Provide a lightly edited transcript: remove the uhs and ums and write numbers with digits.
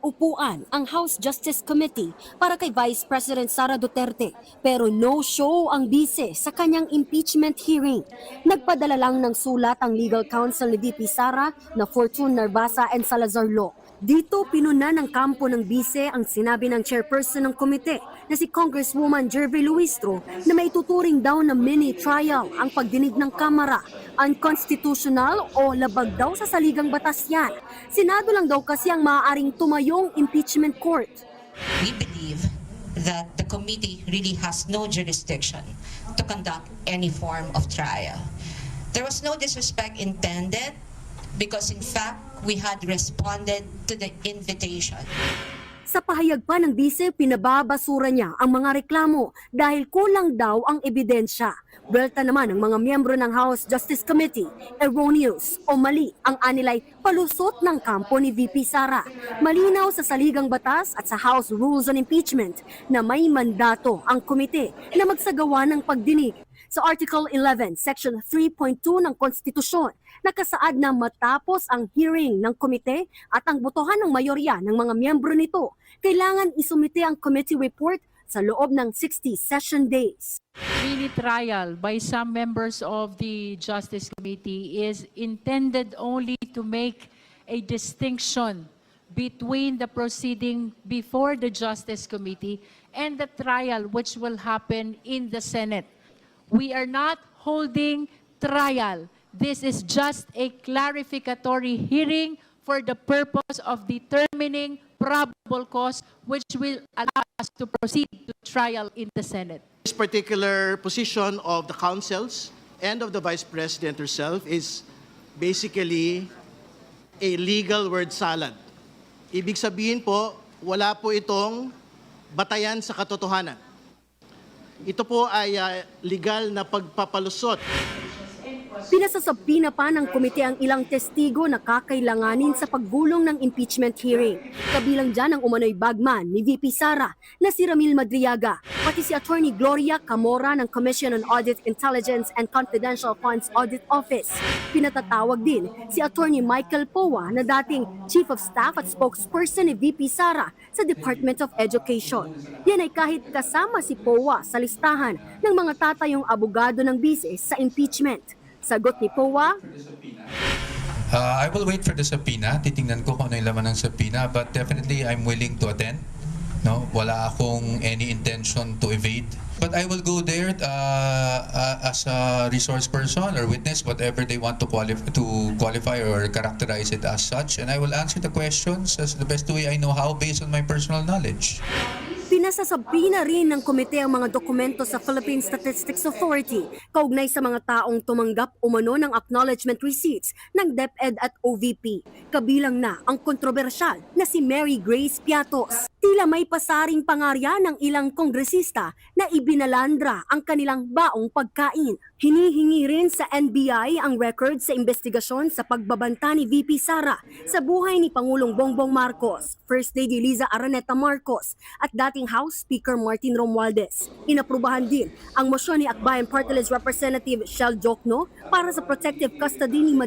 upuan ang House Justice Committee para kay Vice President Sara Duterte pero no-show ang bise sa kanyang impeachment hearing. Nagpadala lang ng sulat ang legal counsel ni VP Sara na Fortune Narbasa and Salazar Law. Dito pinuna ng kampo ng bise ang sinabi ng chairperson ng komite na si Congresswoman Jervy Luistro na may tuturing daw na mini trial ang pagdinig ng Kamara. Unconstitutional o labag daw sa saligang batas yan. Senado lang daw kasi ang maaaring tumayong impeachment court. We believe that the committee really has no jurisdiction to conduct any form of trial. There was no disrespect intended because in fact, we had responded to the invitation. Sa pahayag pa ng bise, pinababasura niya ang mga reklamo dahil kulang daw ang ebidensya. Belta naman ng mga miyembro ng House Justice Committee, erroneous o mali ang anilay palusot ng kampo ni VP Sara. Malinaw sa saligang batas at sa House Rules on Impeachment na may mandato ang komite na magsagawa ng pagdinig. Sa Article 11, Section 3.2 ng Konstitusyon, nakasaad na matapos ang hearing ng komite at ang botohan ng mayorya ng mga miyembro nito, kailangan isumite ang committee report sa loob ng 60 session days. Mini trial by some members of the Justice Committee is intended only to make a distinction between the proceeding before the Justice Committee and the trial which will happen in the Senate. We are not holding trial. This is just a clarificatory hearing for the purpose of determining probable cause which will allow us to proceed to trial in the Senate. This particular position of the councils and of the Vice President herself is basically a legal word salad. Ibig sabihin po, wala po itong batayan sa katotohanan. Ito po ay legal na pagpapalusot. Pinasasabina pa ng komite ang ilang testigo na kakailanganin sa paggulong ng impeachment hearing. Kabilang dyan ang umano'y bagman ni VP Sara na si Ramil Madriaga, pati si Attorney Gloria Camora ng Commission on Audit, Intelligence and Confidential Funds Audit Office. Pinatatawag din si Attorney Michael Powa na dating Chief of Staff at Spokesperson ni VP Sara sa Department of Education. Yan ay kahit kasama si Powa sa listahan ng mga tatayong abogado ng bise sa impeachment. Sagot ni Powa, I will wait for the subpoena. Titingnan ko kung ano yung laman ng subpoena, but definitely I'm willing to attend. No, wala akong any intention to evade. But I will go there as a resource person or witness, whatever they want to qualify or characterize it as such, and I will answer the questions as the best way I know how based on my personal knowledge. pinasasabina rin ng komite ang mga dokumento sa Philippine Statistics Authority kaugnay sa mga taong tumanggap umano ng acknowledgement receipts ng DepEd at OVP. Kabilang na ang kontrobersyal na si Mary Grace Piatos. Tila may pasaring pangarya ng ilang kongresista na ibinalandra ang kanilang baong pagkain. Hinihingi rin sa NBI ang record sa investigasyon sa pagbabanta ni VP Sara sa buhay ni Pangulong Bongbong Marcos, First Lady Liza Araneta Marcos at dating House Speaker Martin Romualdez. Inaprubahan din ang mosyon ni Akbayan Party List Representative Shell Jokno para sa protective custody ni